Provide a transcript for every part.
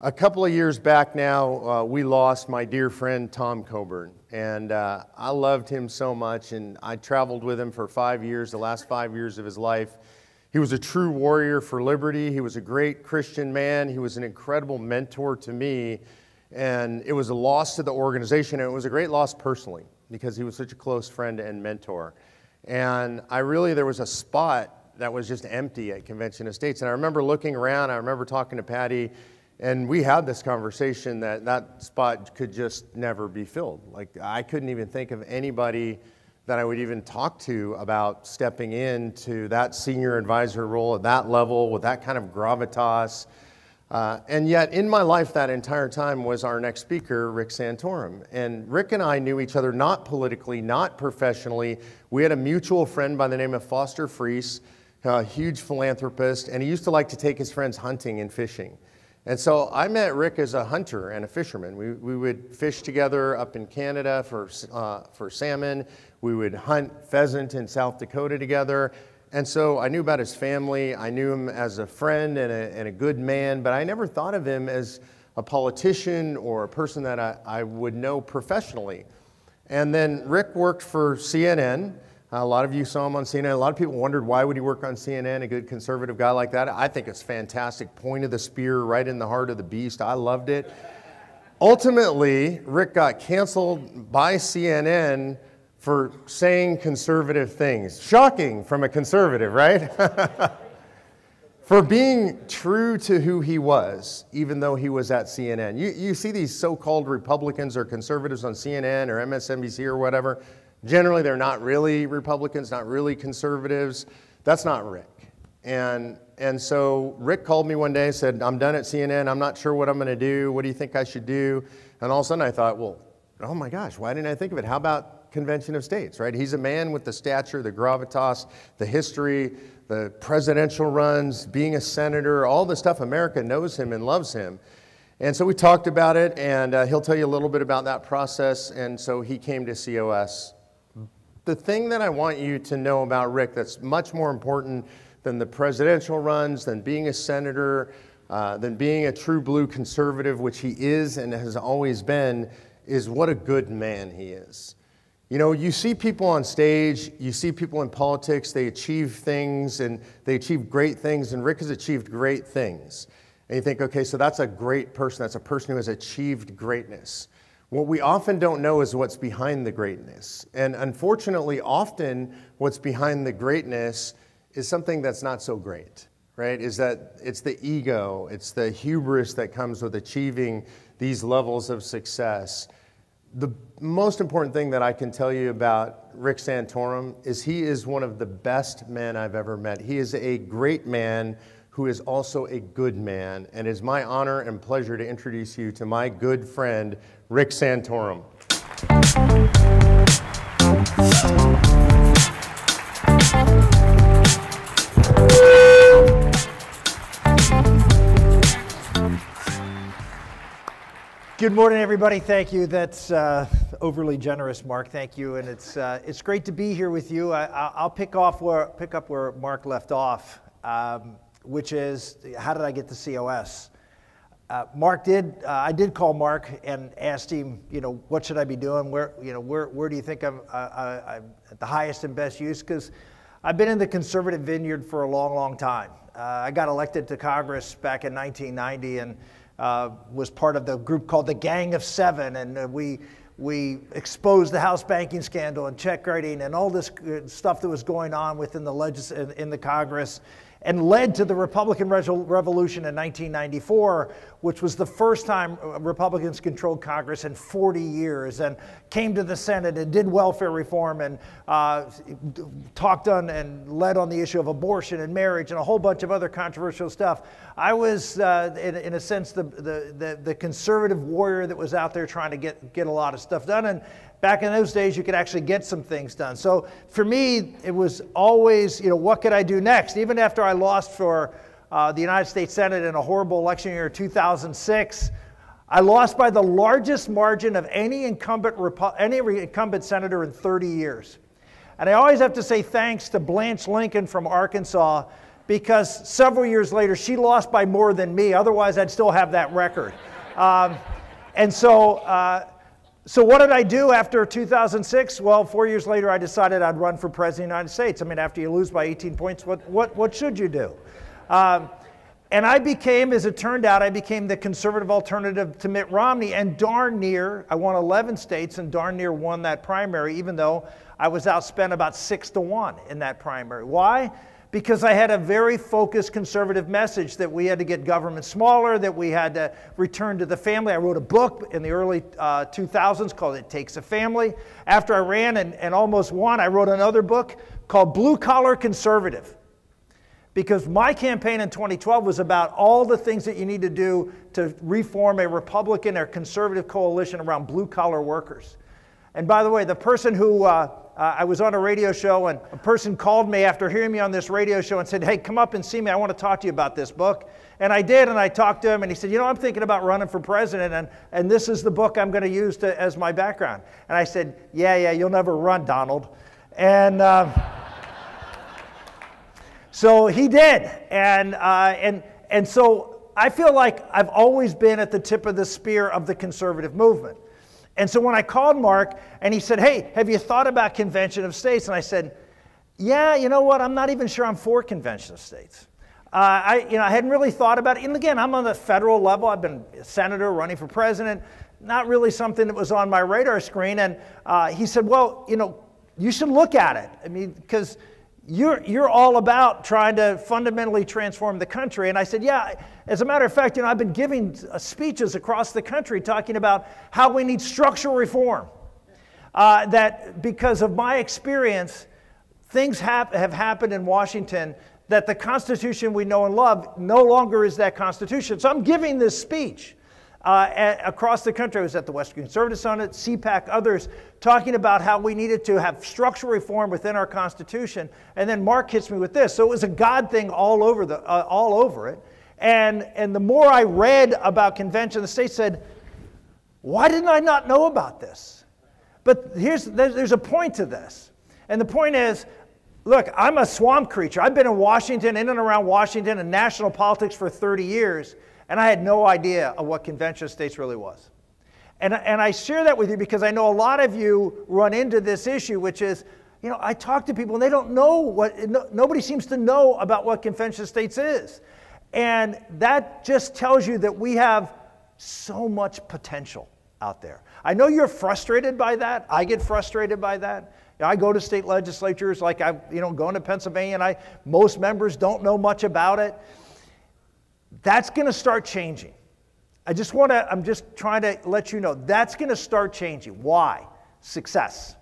A couple of years back now, we lost my dear friend Tom Coburn, and I loved him so much, and I traveled with him for 5 years, the last 5 years of his life. He was a true warrior for liberty. He was a great Christian man. He was an incredible mentor to me, and it was a loss to the organization, and it was a great loss personally because he was such a close friend and mentor. And there was a spot that was just empty at Convention of States, and I remember looking around, I remember talking to Patty, and we had this conversation that that spot could just never be filled. Like, I couldn't even think of anybody that I would even talk to about stepping into that senior advisor role at that level with that kind of gravitas. And yet in my life that entire time was our next speaker, Rick Santorum. And Rick and I knew each other not politically, not professionally. We had a mutual friend by the name of Foster Freese, a huge philanthropist, and he used to like to take his friends hunting and fishing. And so I met Rick as a hunter and a fisherman. We would fish together up in Canada for salmon. We would hunt pheasant in South Dakota together. And so I knew about his family. I knew him as a friend and a good man, but I never thought of him as a politician or a person that I would know professionally. And then Rick worked for CNN. A lot of you saw him on CNN. A lot of people wondered, why would he work on CNN, a good conservative guy like that? I think it's fantastic. Point of the spear right in the heart of the beast. I loved it. Ultimately, Rick got canceled by CNN for saying conservative things. Shocking from a conservative, right? For being true to who he was, even though he was at CNN. You see these so-called Republicans or conservatives on CNN or MSNBC or whatever. Generally, they're not really Republicans, not really conservatives. That's not Rick. And so Rick called me one day and said, I'm done at CNN. I'm not sure what I'm going to do. What do you think I should do? And all of a sudden I thought, well, oh my gosh, why didn't I think of it? How about Convention of States, right? He's a man with the stature, the gravitas, the history, the presidential runs, being a senator, all the stuff. America knows him and loves him. And so we talked about it, and he'll tell you a little bit about that process. And so he came to COS. The thing that I want you to know about Rick that's much more important than the presidential runs, than being a senator, than being a true blue conservative, which he is and has always been, is what a good man he is. You know, you see people on stage, you see people in politics, they achieve things and they achieve great things, and Rick has achieved great things. And you think, okay, so that's a great person, that's a person who has achieved greatness. What we often don't know is what's behind the greatness. And unfortunately, often what's behind the greatness is something that's not so great, right? Is that it's the ego, it's the hubris that comes with achieving these levels of success. The most important thing that I can tell you about Rick Santorum is he is one of the best men I've ever met. He is a great man who is also a good man, and it is my honor and pleasure to introduce you to my good friend, Rick Santorum. Good morning, everybody. Thank you. That's overly generous, Mark. Thank you, and it's great to be here with you. I'll pick up where Mark left off, which is how did I get to COS? I did call Mark and asked him, what should I be doing? Where do you think I'm at the highest and best use? Because I've been in the conservative vineyard for a long, long time. I got elected to Congress back in 1990 and was part of the group called the Gang of Seven, and we exposed the House banking scandal and check writing and all this stuff that was going on within the in the Congress, and led to the Republican Revolution in 1994, which was the first time Republicans controlled Congress in 40 years, and came to the Senate and did welfare reform and talked on and led on the issue of abortion and marriage and a whole bunch of other controversial stuff. I was, in a sense, the conservative warrior that was out there trying to get a lot of stuff done. And back in those days, you could actually get some things done. So for me, it was always, what could I do next? Even after I lost for the United States Senate in a horrible election year, 2006, I lost by the largest margin of any incumbent senator in 30 years. And I always have to say thanks to Blanche Lincoln from Arkansas, because several years later, she lost by more than me. Otherwise, I'd still have that record. And so what did I do after 2006? Well, 4 years later, I decided I'd run for president of the United States. I mean, after you lose by 18 points, what should you do? And I became, as it turned out, I became the conservative alternative to Mitt Romney, and darn near, I won 11 states and darn near won that primary, even though I was outspent about 6-1 in that primary. Why? Because I had a very focused conservative message that we had to get government smaller, that we had to return to the family. I wrote a book in the early 2000s called It Takes a Family. After I ran and almost won, I wrote another book called Blue Collar Conservative. Because my campaign in 2012 was about all the things that you need to do to reform a Republican or conservative coalition around blue-collar workers. And by the way, the person who, I was on a radio show, and a person called me after hearing me on this radio show and said, hey, come up and see me. I want to talk to you about this book. And I did, and I talked to him, and he said, you know, I'm thinking about running for president, and this is the book I'm going to use as my background. And I said, yeah, you'll never run, Donald. And so he did, and so I feel like I've always been at the tip of the spear of the conservative movement. And so when I called Mark and he said, hey, have you thought about convention of states? And I said, yeah, you know what, I'm not even sure I'm for convention of states. I hadn't really thought about it. And again, I'm on the federal level. I've been a senator, running for president, not really something that was on my radar screen. And he said, well, you know, you should look at it. I mean, because you're all about trying to fundamentally transform the country. And I said, yeah, as a matter of fact, you know, I've been giving speeches across the country talking about how we need structural reform. That because of my experience, things have happened in Washington that the Constitution we know and love no longer is that Constitution. So I'm giving this speech across the country. I was at the Western Conservative Summit, CPAC, others, talking about how we needed to have structural reform within our Constitution. And then Mark hits me with this. So it was a God thing all over it. And the more I read about convention, the state said, why didn't I not know about this? But there's a point to this. And the point is, look, I'm a swamp creature. I've been in Washington, in and around Washington, and national politics for 30 years. And I had no idea of what convention of states really was. And I share that with you because I know a lot of you run into this issue, which is, you know, I talk to people and they don't know nobody seems to know about what convention of states is. And that just tells you that we have so much potential out there. I know you're frustrated by that. I get frustrated by that. You know, I go to state legislatures like going to Pennsylvania, and most members don't know much about it. That's going to start changing. I'm just trying to let you know that's going to start changing. Why? Success.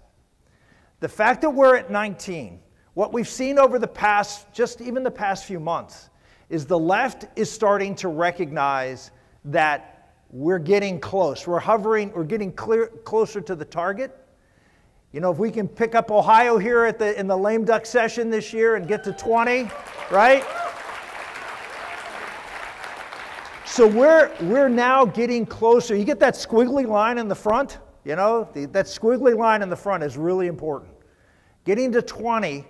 The fact that we're at 19, what we've seen over the past few months, is the left is starting to recognize that we're getting close. We're getting closer to the target. You know, if we can pick up Ohio here in the lame duck session this year and get to 20, right? So we're now getting closer. You get that squiggly line in the front, you know, that squiggly line in the front is really important. Getting to 20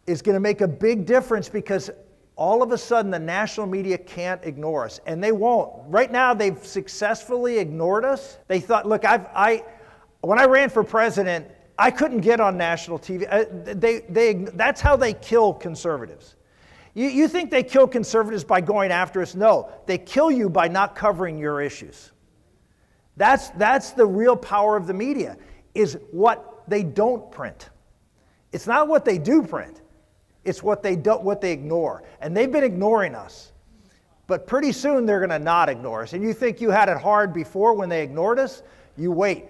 is going to make a big difference because all of a sudden the national media can't ignore us, and they won't. Right now they've successfully ignored us. They thought, look, when I ran for president, I couldn't get on national TV. That's how they kill conservatives. You think they kill conservatives by going after us? No, they kill you by not covering your issues. That's the real power of the media, is what they don't print. It's not what they do print. It's what they ignore. And they've been ignoring us. But pretty soon they're going to not ignore us. And you think you had it hard before when they ignored us? You wait.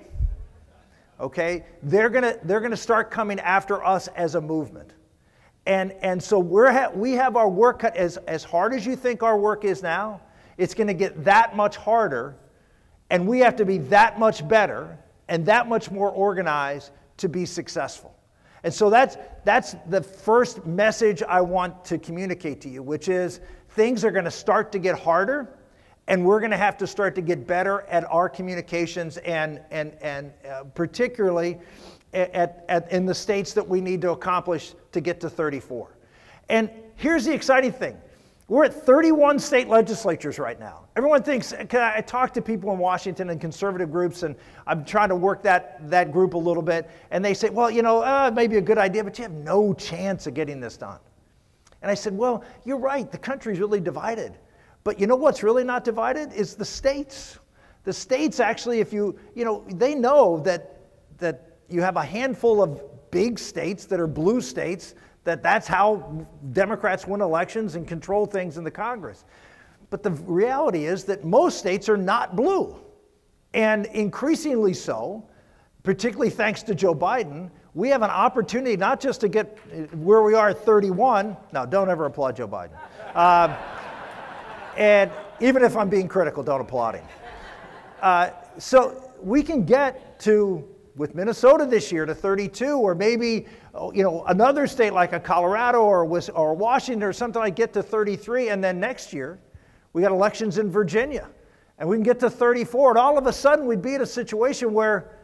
Okay? They're going to start coming after us as a movement. And so we have our work cut. As hard as you think our work is now, it's going to get that much harder, and we have to be that much better and that much more organized to be successful. And so that's the first message I want to communicate to you, which is things are going to start to get harder, and we're going to have to start to get better at our communications and particularly in the states that we need to accomplish to get to 34. And here's the exciting thing. We're at 31 state legislatures right now. Everyone thinks, I talk to people in Washington and conservative groups, and I'm trying to work that group a little bit, and they say, well, it may be a good idea, but you have no chance of getting this done. And I said, well, you're right, the country's really divided. But you know what's really not divided is the states. The states actually, they know that you have a handful of big states that are blue states, that's how Democrats win elections and control things in the Congress. But the reality is that most states are not blue. And increasingly so, particularly thanks to Joe Biden, we have an opportunity not just to get where we are at 31. Now, don't ever applaud Joe Biden. And even if I'm being critical, don't applaud him. So we can get to, with Minnesota this year, to 32, or maybe another state like a Colorado or Washington or something like get to 33, and then next year we got elections in Virginia, and we can get to 34, and all of a sudden we'd be in a situation where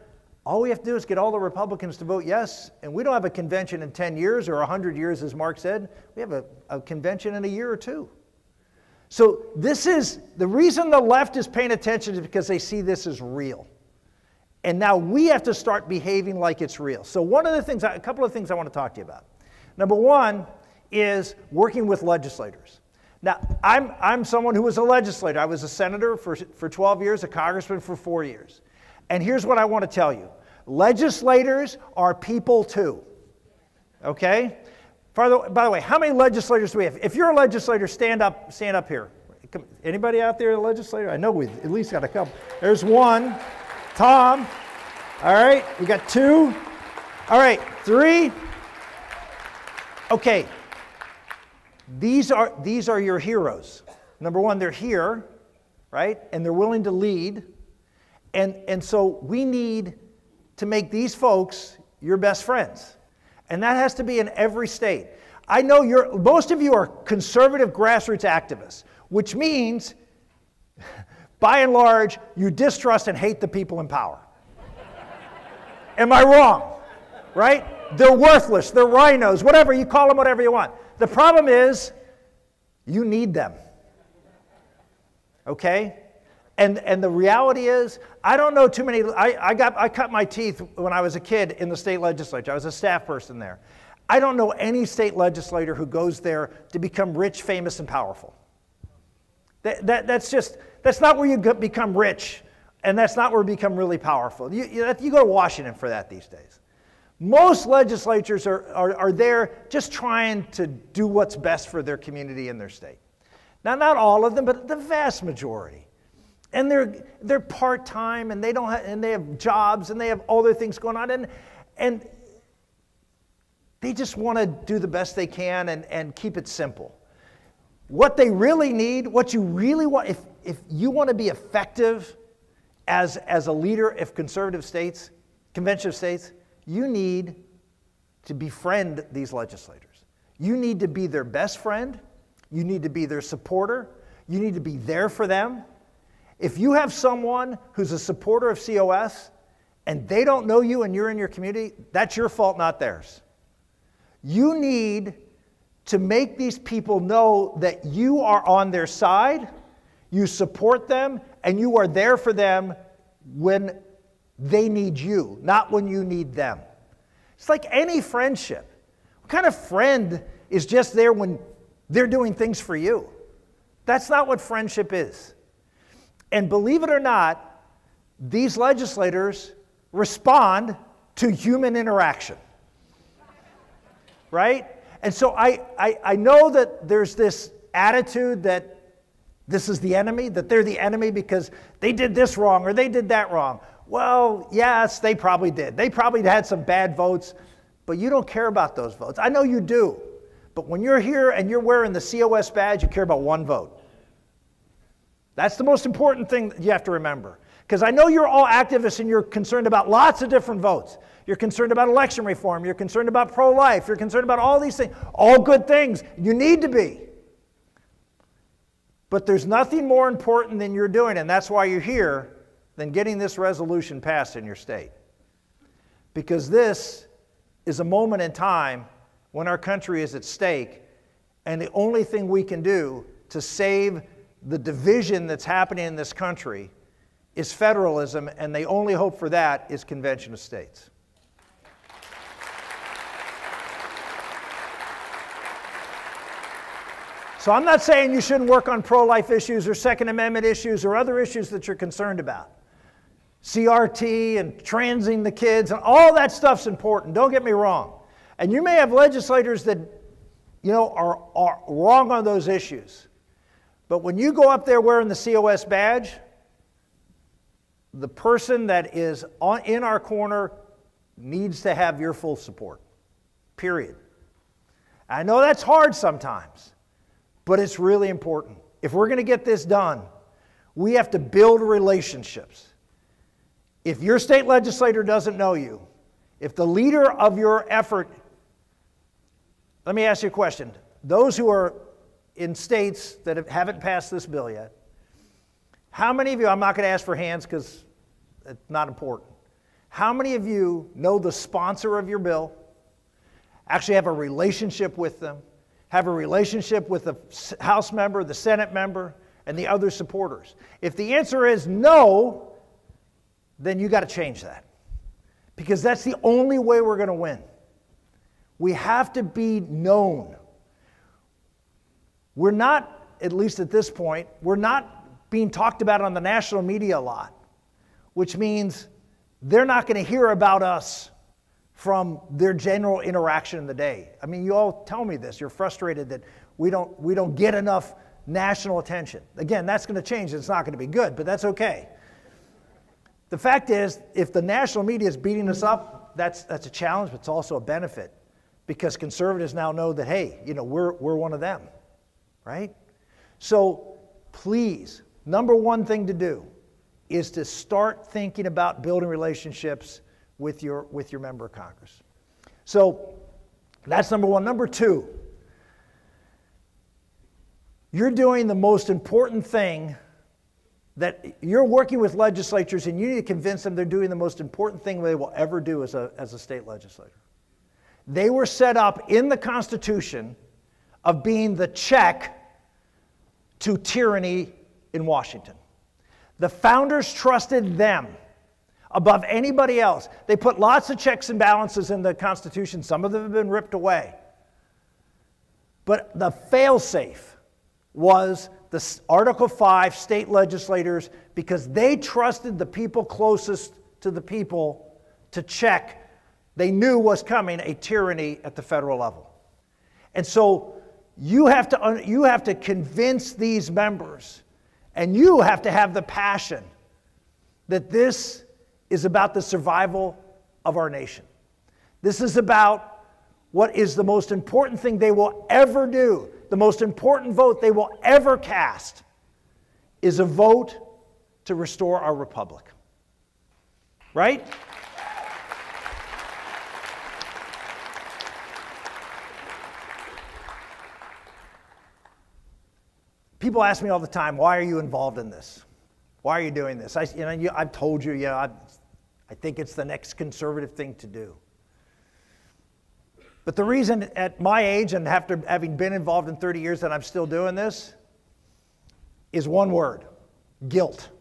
all we have to do is get all the Republicans to vote yes, and we don't have a convention in 10 years or 100 years, as Mark said. We have a convention in a year or two. So this is, the reason the left is paying attention is because they see this as real. And now we have to start behaving like it's real. So a couple of things I want to talk to you about. Number one is working with legislators. Now, I'm someone who was a legislator. I was a senator for 12 years, a congressman for 4 years. And here's what I want to tell you. Legislators are people too. Okay? By the way, how many legislators do we have? If you're a legislator, stand up here. Anybody out there a legislator? I know we've at least got a couple. There's one. Tom. All right, we got 2. All right, 3. Okay. These are your heroes. Number one, they're here, right? And they're willing to lead. And so we need to make these folks your best friends. And that has to be in every state. I know most of you are conservative grassroots activists, which means, by and large, you distrust and hate the people in power. Am I wrong? Right? They're worthless, they're rhinos, whatever, you call them whatever you want. The problem is, you need them. Okay? And the reality is, I don't know too many. I cut my teeth when I was a kid in the state legislature. I was a staff person there. I don't know any state legislator who goes there to become rich, famous, and powerful. That's not where you become rich, and that's not where you become really powerful. You go to Washington for that these days. Most legislatures are there just trying to do what's best for their community and their state. Now, not all of them, but the vast majority. And they're part-time, and they have jobs, and they have other things going on, and they just want to do the best they can and keep it simple. What they really need, what you really want, if you want to be effective as a leader of conservative states, convention of states, you need to befriend these legislators. You need to be their best friend. You need to be their supporter. You need to be there for them. If you have someone who's a supporter of COS and they don't know you and you're in your community, that's your fault, not theirs. You need to make these people know that you are on their side, you support them, and you are there for them when they need you, not when you need them. It's like any friendship. What kind of friend is just there when they're doing things for you? That's not what friendship is. And believe it or not, these legislators respond to human interaction. Right? And so I know that there's this attitude that this is the enemy, that they're the enemy because they did this wrong or they did that wrong. Well, yes, they probably did. They probably had some bad votes, but you don't care about those votes. I know you do. But when you're here and you're wearing the COS badge, you care about one vote. That's the most important thing that you have to remember. Because I know you're all activists and you're concerned about lots of different votes. You're concerned about election reform. You're concerned about pro-life. You're concerned about all these things. All good things. You need to be. But there's nothing more important than you're doing, and that's why you're here, than getting this resolution passed in your state. Because this is a moment in time when our country is at stake, And the only thing we can do to save the division that's happening in this country is federalism, and the only hope for that is Convention of States. So I'm not saying you shouldn't work on pro-life issues or Second Amendment issues or other issues that you're concerned about. CRT and transing the kids, and all that stuff's important, don't get me wrong. And you may have legislators that, you know, are wrong on those issues. But when you go up there wearing the COS badge, the person that is in our corner needs to have your full support, period. I know that's hard sometimes, but it's really important. If we're going to get this done, we have to build relationships. If your state legislator doesn't know you, if the leader of your effort, let me ask you a question. Those who are in states that haven't passed this bill yet, how many of you, I'm not going to ask for hands because it's not important. How many of you know the sponsor of your bill, actually have a relationship with them, have a relationship with the House member, the Senate member, and the other supporters? If the answer is no, then you got to change that. Because that's the only way we're going to win. We have to be known. We're not, at least at this point, we're not being talked about on the national media a lot, which means they're not going to hear about us from their general interaction in the day. I mean, you all tell me this. You're frustrated that we don't get enough national attention. Again, that's going to change. It's not going to be good, but that's okay. The fact is, if the national media is beating us up, that's a challenge, but it's also a benefit, because conservatives now know that, hey, you know, we're one of them, right? So please, number one thing to do is to start thinking about building relationships with your member of Congress. So that's number one. Number two, you're doing the most important thing, that you're working with legislatures, and you need to convince them they're doing the most important thing they will ever do as a state legislator. They were set up in the Constitution of being the check to tyranny in Washington. The founders trusted them above anybody else. They put lots of checks and balances in the Constitution. Some of them have been ripped away. But the fail-safe was the Article 5 state legislators, because they trusted the people closest to the people to check. They knew was coming a tyranny at the federal level. And so you have to convince these members, and you have to have the passion that this is about the survival of our nation. This is about what is the most important thing they will ever do. The most important vote they will ever cast is a vote to restore our republic. Right? People ask me all the time, why are you involved in this? Why are you doing this? I've told you, I think it's the next conservative thing to do. But the reason at my age, and after having been involved in 30 years, that I'm still doing this is one word: guilt.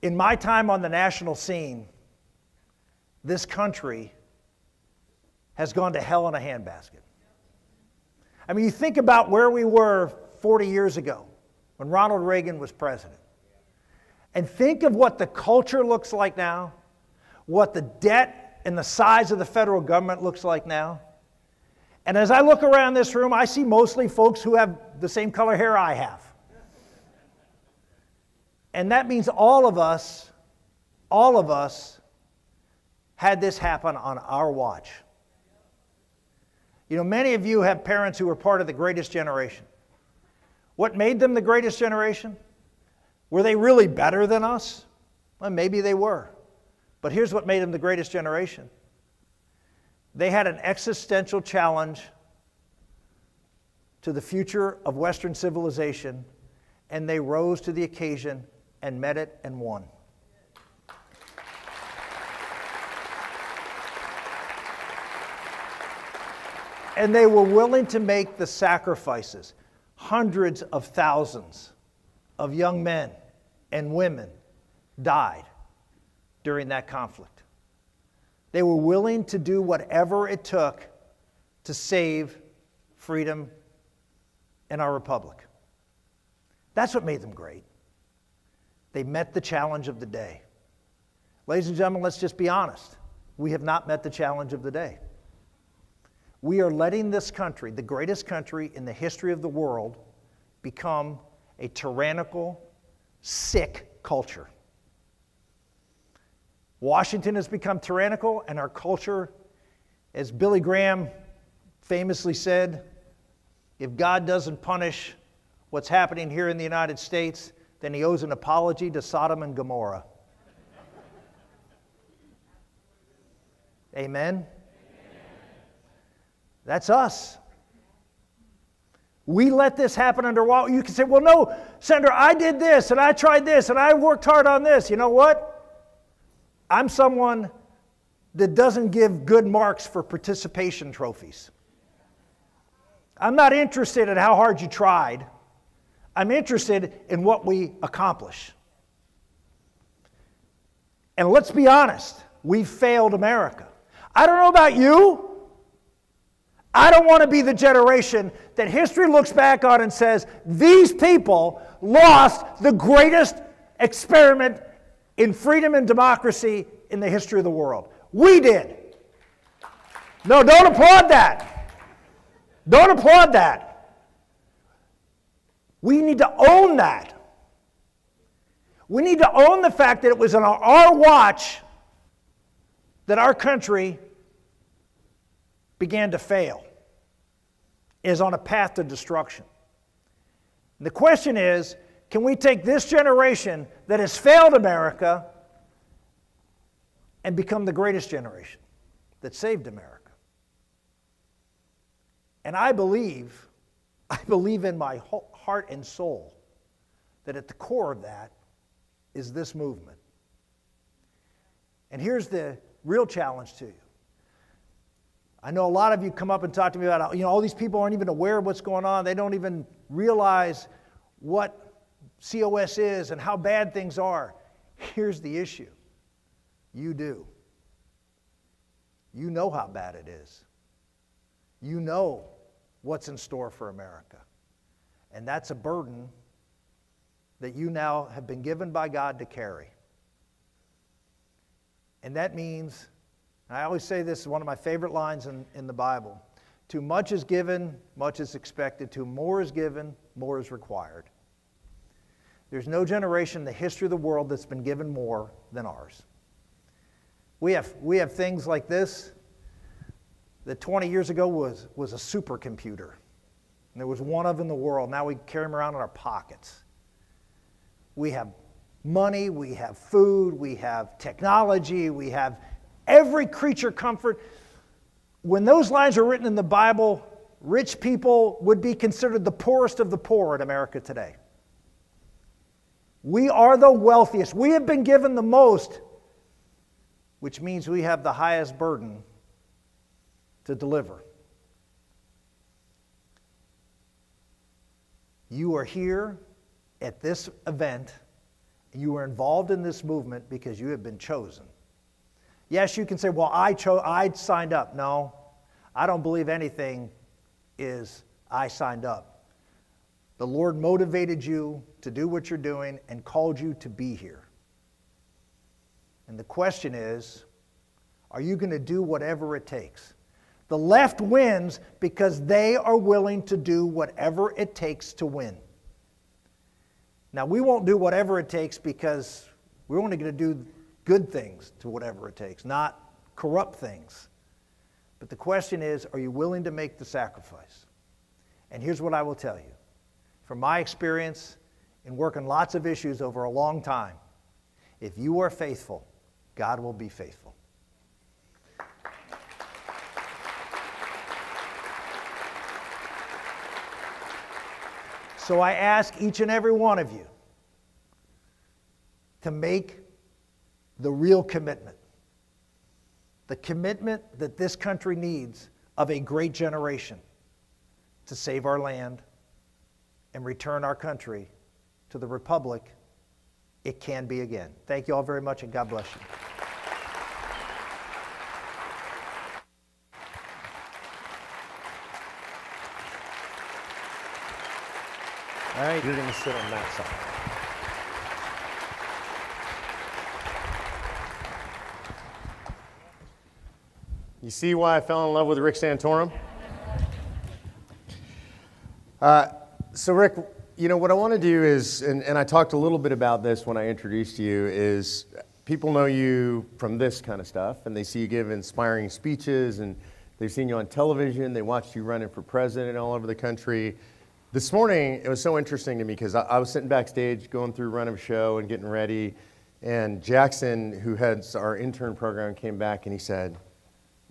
In my time on the national scene, this country has gone to hell in a handbasket. I mean, you think about where we were 40 years ago when Ronald Reagan was president. And think of what the culture looks like now, what the debt and the size of the federal government looks like now. And as I look around this room, I see mostly folks who have the same color hair I have. And that means all of us had this happen on our watch. You know, many of you have parents who were part of the greatest generation. What made them the greatest generation? Were they really better than us? Well, maybe they were. But here's what made them the greatest generation. They had an existential challenge to the future of Western civilization, and they rose to the occasion and met it and won. And they were willing to make the sacrifices. Hundreds of thousands of young men and women died during that conflict. They were willing to do whatever it took to save freedom in our republic. That's what made them great. They met the challenge of the day. Ladies and gentlemen, let's just be honest. We have not met the challenge of the day. We are letting this country, the greatest country in the history of the world, become a tyrannical, sick culture. Washington has become tyrannical, and our culture, as Billy Graham famously said, if God doesn't punish what's happening here in the United States, then he owes an apology to Sodom and Gomorrah. Amen? That's us. We let this happen under law. You can say, well, no, Senator, I did this, and I tried this, and I worked hard on this. You know what? I'm someone that doesn't give good marks for participation trophies. I'm not interested in how hard you tried. I'm interested in what we accomplish. And let's be honest, we've failed America. I don't know about you. I don't want to be the generation that history looks back on and says, these people lost the greatest experiment in freedom and democracy in the history of the world. We did. No, don't applaud that. Don't applaud that. We need to own that. We need to own the fact that it was on our watch that our country began to fail, is on a path to destruction. And the question is, can we take this generation that has failed America and become the greatest generation that saved America? And I believe in my heart and soul that at the core of that is this movement. And here's the real challenge to you. I know a lot of you come up and talk to me about, all these people aren't even aware of what's going on. They don't even realize what COS is and how bad things are. Here's the issue. You do. You know how bad it is. You know what's in store for America. And that's a burden that you now have been given by God to carry. And that means, and I always say this is one of my favorite lines in the Bible, too much is given, much is expected. Too more is given, more is required. There's no generation in the history of the world that's been given more than ours. We have things like this that 20 years ago was a supercomputer. And there was one of in the world. Now we carry them around in our pockets. We have money, we have food, we have technology, we have every creature comfort. When those lines are written in the Bible, rich people would be considered the poorest of the poor in America today. We are the wealthiest. We have been given the most, which means we have the highest burden to deliver. You are here at this event, and you are involved in this movement because you have been chosen. Yes, you can say, well, I signed up. No, I don't believe anything is I signed up. The Lord motivated you to do what you're doing and called you to be here. And the question is, are you going to do whatever it takes? The left wins because they are willing to do whatever it takes to win. Now, we won't do whatever it takes because we're only going to do good things to whatever it takes, not corrupt things. But the question is, are you willing to make the sacrifice? And here's what I will tell you. From my experience in working lots of issues over a long time, if you are faithful, God will be faithful. So I ask each and every one of you to make the real commitment. The commitment that this country needs of a great generation to save our land and return our country to the republic it can be again. Thank you all very much, and God bless you. All right, you're going to sit on that side. You see why I fell in love with Rick Santorum? So Rick, you know, what I want to do is, and I talked a little bit about this when I introduced you, is people know you from this kind of stuff, and they see you give inspiring speeches, and they've seen you on television, they watched you running for president all over the country. This morning, it was so interesting to me because I was sitting backstage going through run of show and getting ready, and Jackson, who heads our intern program, came back and he said,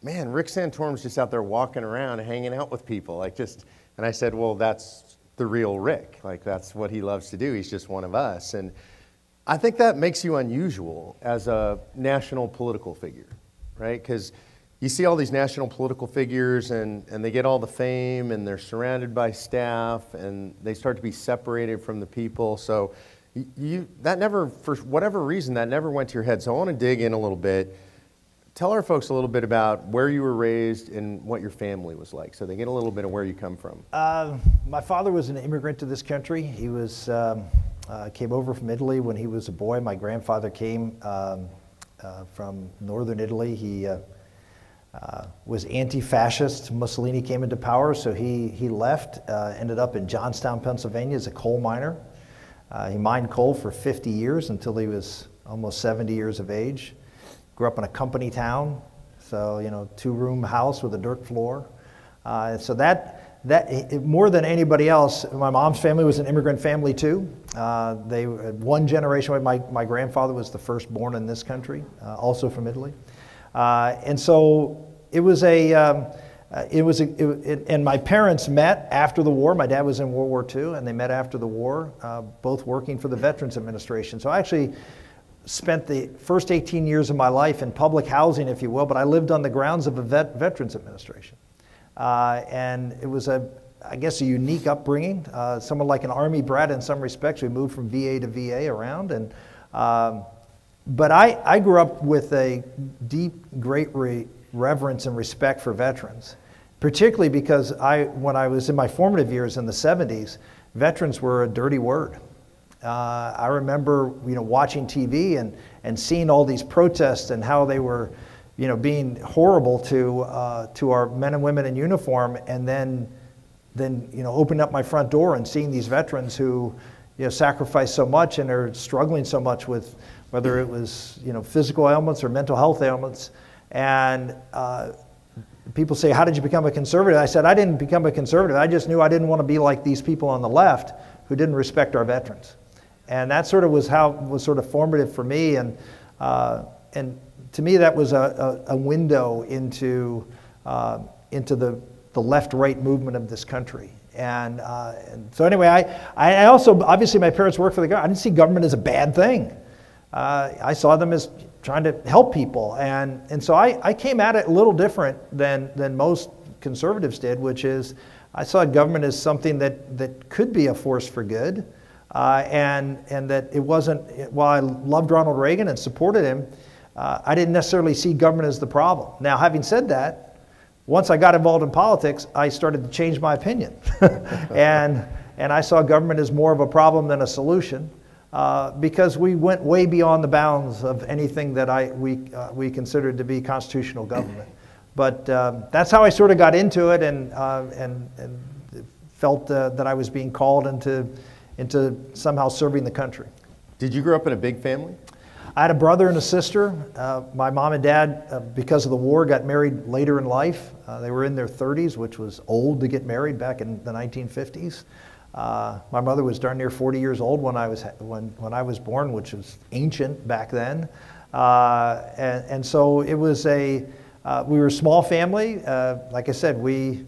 man, Rick Santorum's just out there walking around hanging out with people, like just, and I said, well, that's the real Rick. Like, that's what he loves to do. He's just one of us. And I think that makes you unusual as a national political figure, right? Because you see all these national political figures and they get all the fame and they're surrounded by staff and they start to be separated from the people. So that never, for whatever reason, that never went to your head. So I want to dig in a little bit. Tell our folks a little bit about where you were raised and what your family was like, so they get a little bit of where you come from. My father was an immigrant to this country. He was came over from Italy when he was a boy. My grandfather came from northern Italy. He was anti-fascist. Mussolini came into power, so he left, ended up in Johnstown, Pennsylvania as a coal miner. He mined coal for 50 years until he was almost 70 years of age. Grew up in a company town, so, you know, 2-room house with a dirt floor. So that more than anybody else, my mom's family was an immigrant family too. They one generation away. My grandfather was the first born in this country, also from Italy. And so it was and my parents met after the war. My dad was in World War II, and they met after the war, both working for the Veterans Administration. So I actually spent the first 18 years of my life in public housing, if you will, but I lived on the grounds of a Veterans Administration. And it was I guess a unique upbringing, somewhat like an Army brat in some respects. We moved from VA to VA around, and but I grew up with a deep, great reverence and respect for veterans, particularly because when I was in my formative years in the 70s, veterans were a dirty word. I remember, you know, watching TV and seeing all these protests and how they were, you know, being horrible to our men and women in uniform, and then you know, opening up my front door and seeing these veterans who, you know, sacrificed so much and are struggling so much with whether it was, you know, physical ailments or mental health ailments. And people say, how did you become a conservative? I said, I didn't become a conservative. I just knew I didn't want to be like these people on the left who didn't respect our veterans. And that sort of was sort of formative for me. And to me, that was a window into the left-right movement of this country. And so anyway, I also, obviously my parents worked for the government. I didn't see government as a bad thing. I saw them as trying to help people. And so I came at it a little different than most conservatives did, which is I saw government as something that could be a force for good. And that it wasn't, while I loved Ronald Reagan and supported him, I didn't necessarily see government as the problem. Now, having said that, once I got involved in politics, I started to change my opinion. and I saw government as more of a problem than a solution, because we went way beyond the bounds of anything that we considered to be constitutional government. But that's how I sort of got into it, and felt that I was being called into somehow serving the country. Did you grow up in a big family? I had a brother and a sister. My mom and dad, because of the war, got married later in life. They were in their 30s, which was old to get married back in the 1950s. My mother was darn near 40 years old when I was born, which was ancient back then. And so it was we were a small family. Like I said, we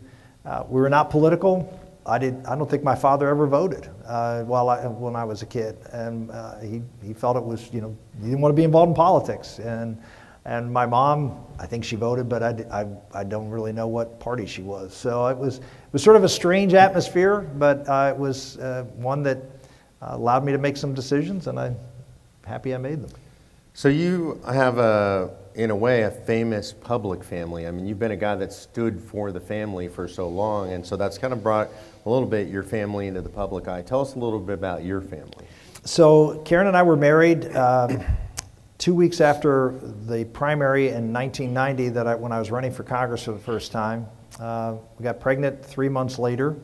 were not political. I don't think my father ever voted when I was a kid, and he felt it was, you know, he didn't want to be involved in politics. And And my mom, I think she voted, but I don't really know what party she was. So it was sort of a strange atmosphere, but it was one that allowed me to make some decisions, and I'm happy I made them. So you have in a way, a famous public family. I mean, you've been a guy that stood for the family for so long, and so that's kind of brought a little bit your family into the public eye. Tell us a little bit about your family. So Karen and I were married 2 weeks after the primary in 1990 when I was running for Congress for the first time. We got pregnant 3 months later,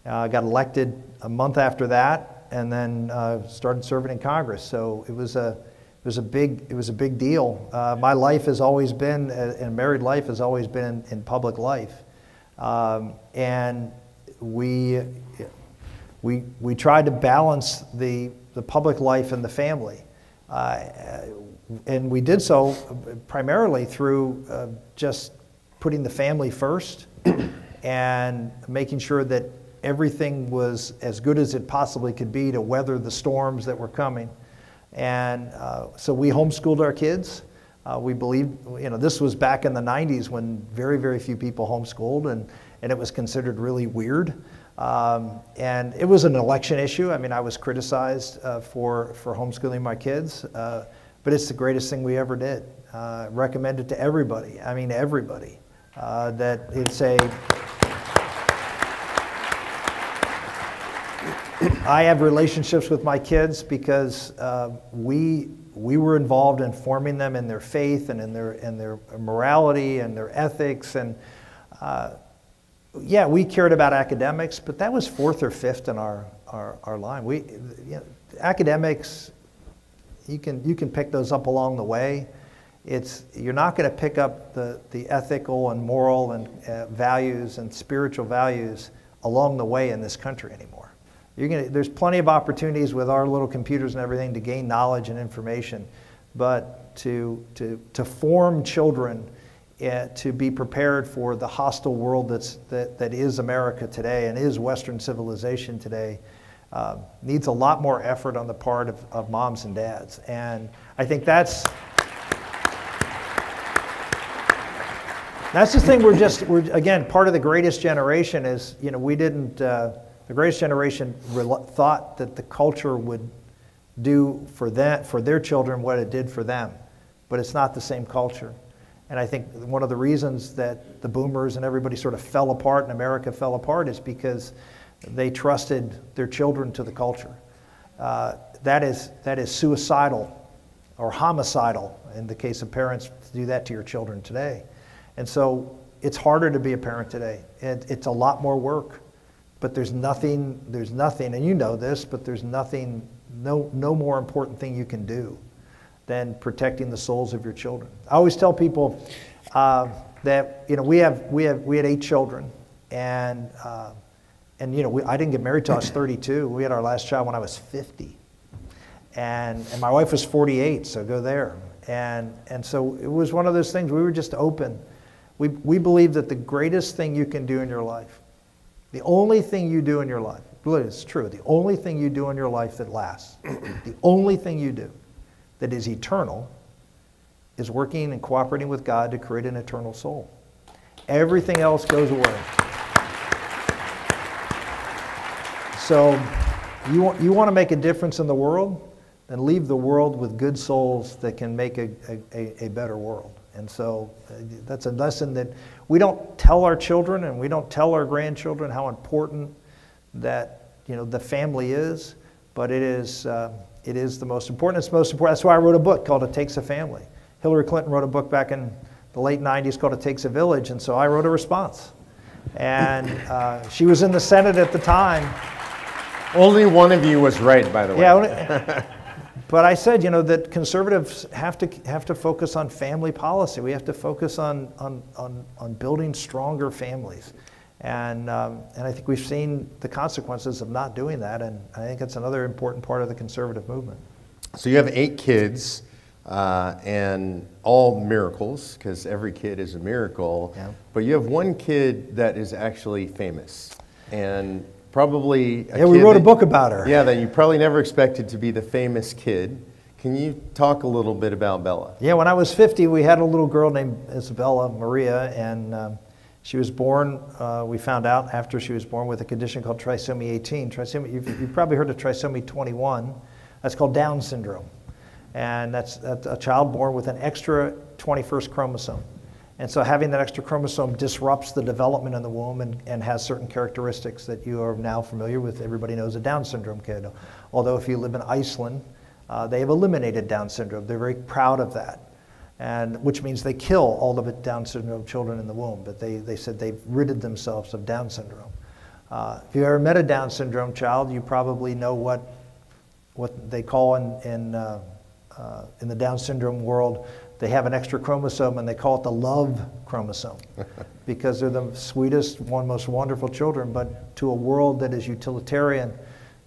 got elected a month after that, and then started serving in Congress. So it was a big deal. My life has always been, and married life has always been in public life, and we tried to balance the public life and the family. And we did so primarily through just putting the family first and making sure that everything was as good as it possibly could be to weather the storms that were coming. And so we homeschooled our kids. We believed, this was back in the 90s when very, very few people homeschooled, and it was considered really weird. And it was an election issue. I mean, I was criticized for homeschooling my kids. But it's the greatest thing we ever did. Recommend it to everybody. I mean, everybody. That it's I have relationships with my kids because we were involved in forming them in their faith and in their morality and their ethics. And yeah, we cared about academics, but that was fourth or fifth in our line. Academics, you can pick those up along the way. You're not going to pick up the ethical and moral and values and spiritual values along the way in this country anymore. There's plenty of opportunities with our little computers and everything to gain knowledge and information, but to form children to be prepared for the hostile world that is America today and is Western civilization today needs a lot more effort on the part of moms and dads. And I think that's the thing. We're again, part of the greatest generation is, the greatest generation thought that the culture would do for their children what it did for them, but it's not the same culture. And I think one of the reasons that the boomers and everybody sort of fell apart and America fell apart is because they trusted their children to the culture. That is suicidal or homicidal in the case of parents to do that to your children today. And so it's harder to be a parent today. It's a lot more work, but there's nothing, and you know this, but there's no more important thing you can do than protecting the souls of your children. I always tell people that we had 8 children, and I didn't get married till I was 32. We had our last child when I was 50, and my wife was 48. So go there, and so it was one of those things. We were just open. We believe that the greatest thing you can do in your life, the only thing you do in your life, really, it's true. The only thing you do in your life that lasts, the only thing you do that is eternal, is working and cooperating with God to create an eternal soul. Everything else goes away. So you want to make a difference in the world, then leave the world with good souls that can make a better world. And so that's a lesson that we don't tell our children and we don't tell our grandchildren how important that the family is, but it is the most important. It's most important. That's why I wrote a book called It Takes a Family. Hillary Clinton wrote a book back in the late 90s called It Takes a Village, and so I wrote a response. And she was in the Senate at the time. Only one of you was right, by the way. Yeah, but I said, that conservatives have to focus on family policy. We have to focus on building stronger families. And I think we've seen the consequences of not doing that, and I think it's another important part of the conservative movement. So you have 8 kids, and all miracles, because every kid is a miracle. Yeah. But you have one kid that is actually famous, and probably we wrote a book about her. Yeah, that you probably never expected to be the famous kid. Can you talk a little bit about Bella? Yeah, when I was 50, we had a little girl named Isabella Maria, and she was born, we found out after she was born, with a condition called trisomy 18. You've probably heard of trisomy 21. That's called Down syndrome. And that's a child born with an extra 21st chromosome. And so having that extra chromosome disrupts the development in the womb and has certain characteristics that you are now familiar with. Everybody knows a Down syndrome kid. Although if you live in Iceland, they have eliminated Down syndrome. They're very proud of that, and which means they kill all the Down syndrome children in the womb, but they said they've ridded themselves of Down syndrome. If you ever met a Down syndrome child, you probably know what they call in the Down syndrome world, they have an extra chromosome and they call it the love chromosome because they're the sweetest, most wonderful children, but to a world that is utilitarian,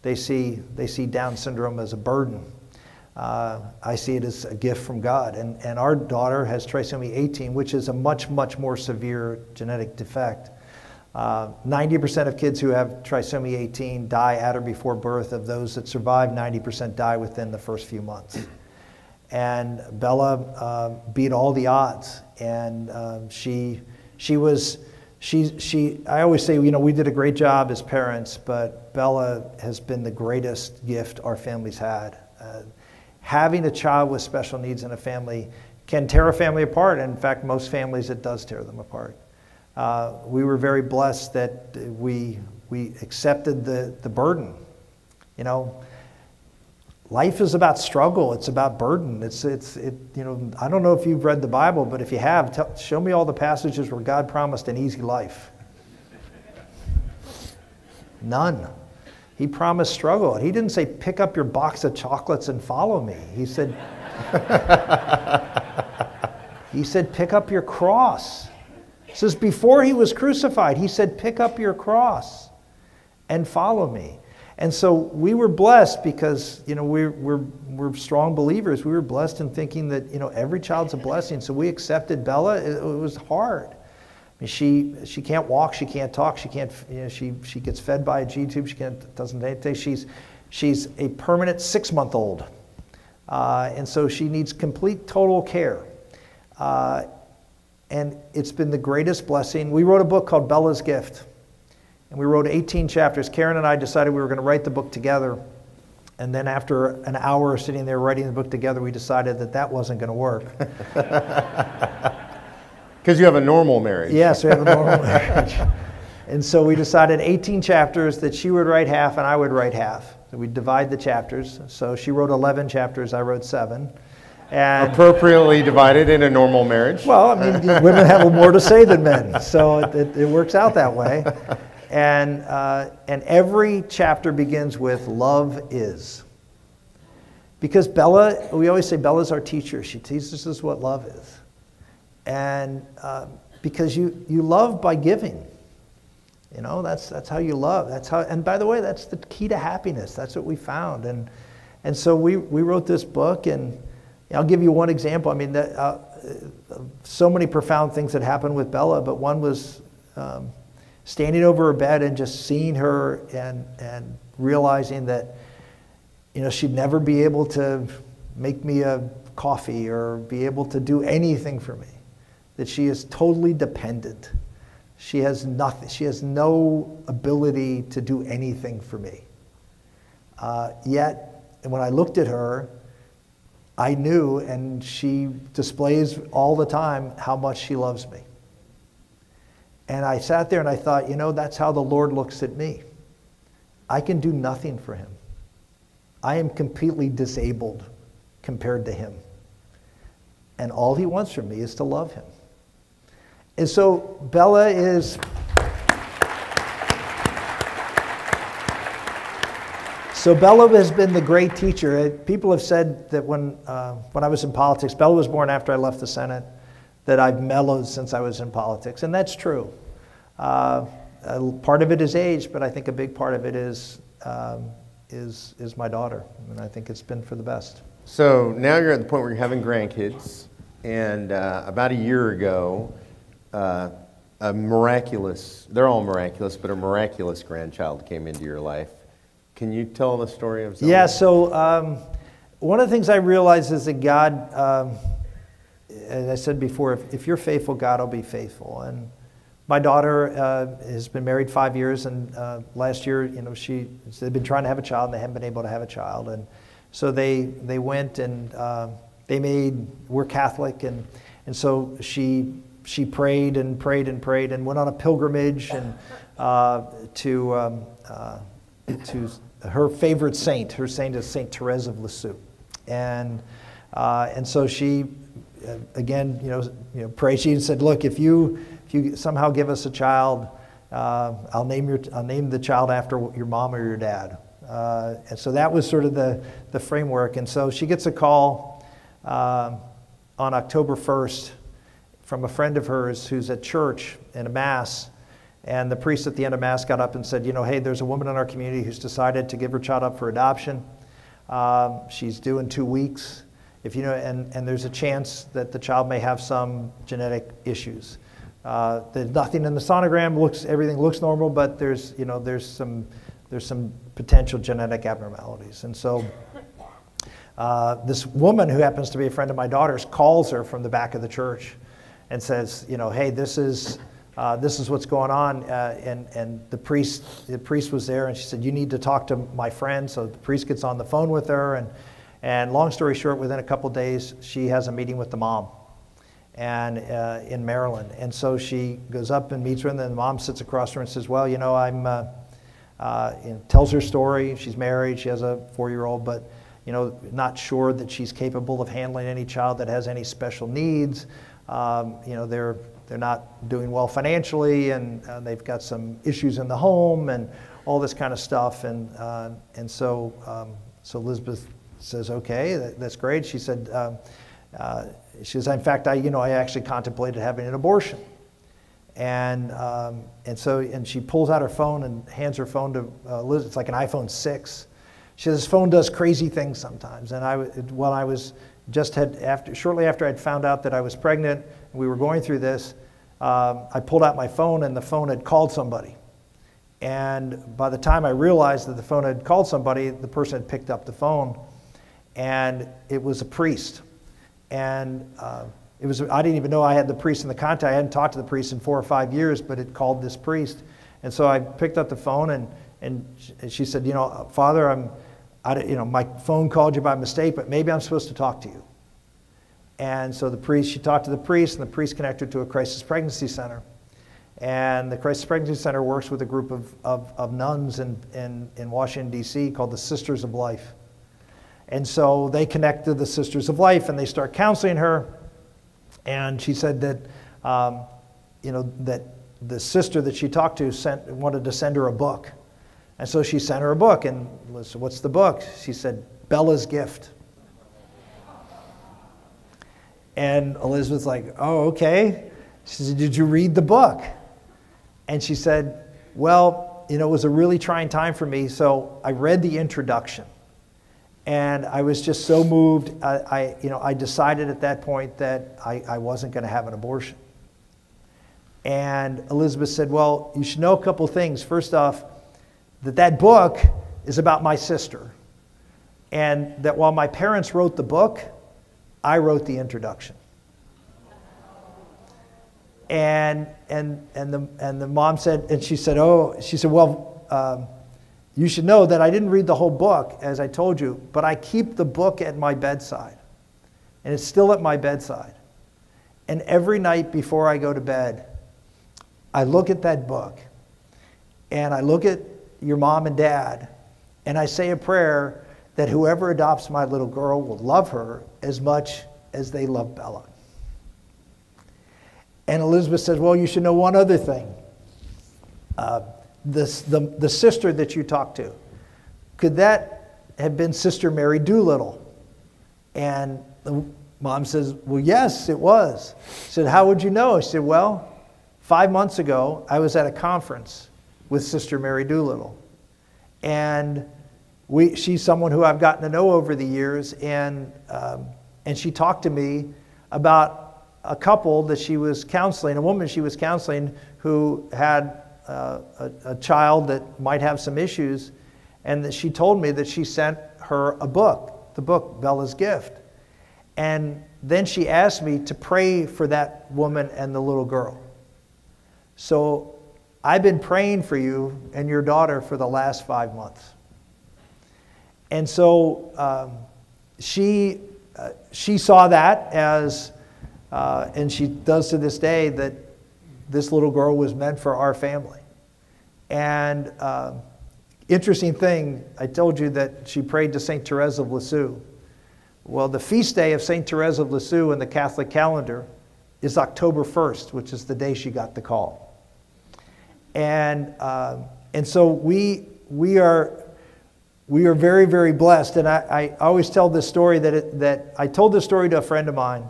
they see Down syndrome as a burden. I see it as a gift from God. And our daughter has trisomy 18, which is a much, much more severe genetic defect. 90% of kids who have trisomy 18 die at or before birth. Of those that survive, 90% die within the first few months. And Bella beat all the odds. And I always say, you know, we did a great job as parents, but Bella has been the greatest gift our family's had. Having a child with special needs in a family can tear a family apart. In fact, most families, it does tear them apart. We were very blessed that we accepted the burden. You know, life is about struggle. It's about burden. You know, I don't know if you've read the Bible, but if you have, show me all the passages where God promised an easy life. None. He promised struggle. He didn't say, pick up your box of chocolates and follow me. He said, pick up your cross. It says before he was crucified, he said, pick up your cross and follow me. And so we were blessed because, you know, we're strong believers. We were blessed in thinking that, you know, every child's a blessing. So we accepted Bella. It was hard. I mean, she can't walk, she can't talk, she can't, you know, she gets fed by a G-tube, doesn't anything. She's a permanent 6-month-old. And so she needs complete, total care. And it's been the greatest blessing. We wrote a book called Bella's Gift. And we wrote 18 chapters. Karen and I decided we were going to write the book together. And then after an hour of sitting there writing the book together, we decided that wasn't going to work. Because you have a normal marriage. Yes, we have a normal marriage. And so we decided 18 chapters that she would write half and I would write half. So we'd divide the chapters. So she wrote 11 chapters, I wrote 7. And appropriately divided in a normal marriage. Well, I mean, women have more to say than men, so it works out that way. And every chapter begins with love is. Because Bella, we always say Bella's our teacher. She teaches us what love is. And because you love by giving. You know, that's how you love. That's how. And by the way, that's the key to happiness. That's what we found. And so we wrote this book, and I'll give you one example. I mean, so many profound things that happened with Bella, but one was standing over her bed and just seeing her and realizing that, you know, she'd never be able to make me a coffee or be able to do anything for me. That she is totally dependent. She has nothing. She has no ability to do anything for me. Yet, when I looked at her, I knew, and she displays all the time how much she loves me. And I sat there and I thought, you know, that's how the Lord looks at me. I can do nothing for him. I am completely disabled compared to him. And all he wants from me is to love him. And so Bella is... So Bella has been the great teacher. People have said that when I was in politics, Bella was born after I left the Senate, that I've mellowed since I was in politics, and that's true. Part of it is age, but I think a big part of it is my daughter, and I think it's been for the best. So now you're at the point where you're having grandkids, and about a year ago, a miraculous, they're all miraculous, but a miraculous grandchild came into your life. Can you tell the story of Zoe? Yeah, so one of the things I realized is that God, as I said before, if you're faithful, God will be faithful. And my daughter has been married 5 years, and last year, they've been trying to have a child, and they haven't been able to have a child. And so they went and we're Catholic, and so she prayed and prayed and prayed and went on a pilgrimage and to her favorite saint. Her saint is Saint Therese of Lisieux, and so she again prayed. She said, "Look, if you somehow give us a child, I'll name the child after your mom or your dad." And so that was sort of the framework. And so she gets a call on October 1st from a friend of hers who's at church in a mass. And the priest at the end of mass got up and said, hey, there's a woman in our community who's decided to give her child up for adoption. She's due in 2 weeks. And there's a chance that the child may have some genetic issues. There's nothing in the sonogram. Everything looks normal, but there's some potential genetic abnormalities. And so this woman who happens to be a friend of my daughter's calls her from the back of the church and says, hey, this is what's going on. And the priest was there, and she said, you need to talk to my friend. So the priest gets on the phone with her, and long story short, within a couple days, she has a meeting with the mom and in Maryland. And so she goes up and meets her, and then the mom sits across her and says, well, tells her story. She's married. She has a 4-year-old, but not sure that she's capable of handling any child that has any special needs. They're not doing well financially, and they've got some issues in the home and all this kind of stuff. And so Elizabeth says, okay, that's great. She said, in fact, I actually contemplated having an abortion. And she pulls out her phone and hands her phone to Liz. It's like an iPhone 6. She says, this phone does crazy things sometimes. And shortly after I'd found out that I was pregnant and we were going through this, I pulled out my phone, and the phone had called somebody. And by the time I realized that the phone had called somebody, the person had picked up the phone, and it was a priest. And I didn't even know I had the priest in the contact. I hadn't talked to the priest in 4 or 5 years, but it called this priest. And so I picked up the phone, and she said, Father, my phone called you by mistake, but maybe I'm supposed to talk to you. And so she talked to the priest, and the priest connected her to a crisis pregnancy center. And the crisis pregnancy center works with a group of nuns in Washington, D.C. called the Sisters of Life. And so they connect to the Sisters of Life, and they start counseling her. And she said that, that the sister that she talked to wanted to send her a book. And so she sent her a book, and said, what's the book? She said, Bella's Gift. And Elizabeth's like, oh, okay. She said, did you read the book? And she said, well, it was a really trying time for me, so I read the introduction. And I was just so moved. I decided at that point that I wasn't going to have an abortion. And Elizabeth said, well, you should know a couple things. First off, that book is about my sister. And that while my parents wrote the book, I wrote the introduction. And the mom said, and she said, well, you should know that I didn't read the whole book, as I told you, but I keep the book at my bedside. And it's still at my bedside. And every night before I go to bed, I look at that book, and I look at your mom and dad, and I say a prayer that whoever adopts my little girl will love her as much as they love Bella. And Elizabeth says, well, you should know one other thing. The sister that you talked to, could that have been Sister Mary Doolittle? And the mom says, well, yes, it was. She said, how would you know? She said, well, 5 months ago, I was at a conference with Sister Mary Doolittle. And she's someone who I've gotten to know over the years, and she talked to me about a couple that she was counseling, a woman she was counseling who had a child that might have some issues, and that she told me that she sent her a book the book, Bella's Gift. And then she asked me to pray for that woman and the little girl. So I've been praying for you and your daughter for the last 5 months. And so she saw that as, and she does to this day, that this little girl was meant for our family. And interesting thing, I told you that she prayed to St. Therese of Lisieux. Well, the feast day of St. Therese of Lisieux in the Catholic calendar is October 1st, which is the day she got the call. And so we are very, very blessed. And I always tell this story that I told this story to a friend of mine,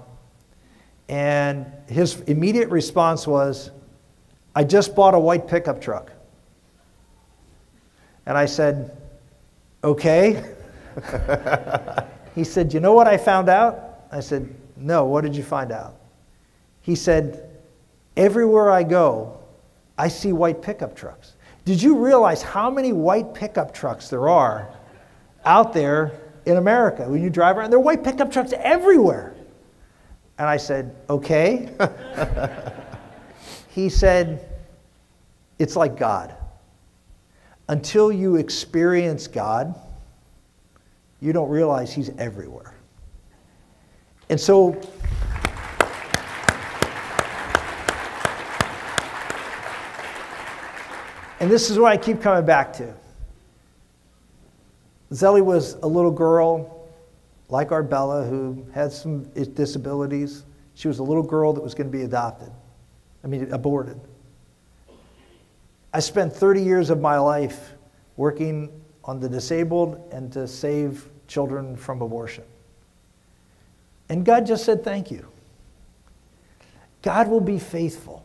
and his immediate response was, "I just bought a white pickup truck." And I said, "Okay." He said, "You know what I found out?" I said, "No, what did you find out?" He said, "Everywhere I go, I see white pickup trucks. Did you realize how many white pickup trucks there are out there in America? When you drive around, there are white pickup trucks everywhere." And I said, "Okay." He said, "It's like God. Until you experience God, you don't realize He's everywhere." And so, and this is what I keep coming back to. Zelly was a little girl like our Bella who had some disabilities. She was a little girl that was going to be aborted. I spent 30 years of my life working on the disabled and to save children from abortion. And God just said, "Thank you." God will be faithful.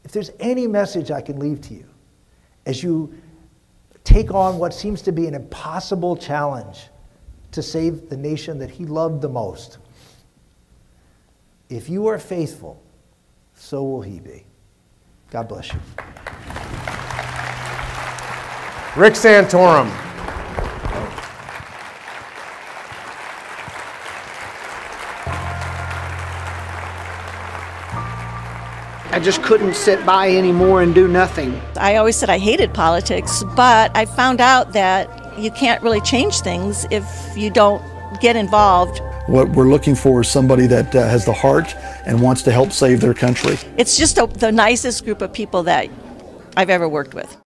If there's any message I can leave to you as you take on what seems to be an impossible challenge to save the nation that He loved the most, if you are faithful, so will He be. God bless you. Rick Santorum. I just couldn't sit by anymore and do nothing. I always said I hated politics, but I found out that you can't really change things if you don't get involved. What we're looking for is somebody that has the heart and wants to help save their country. It's just the nicest group of people that I've ever worked with.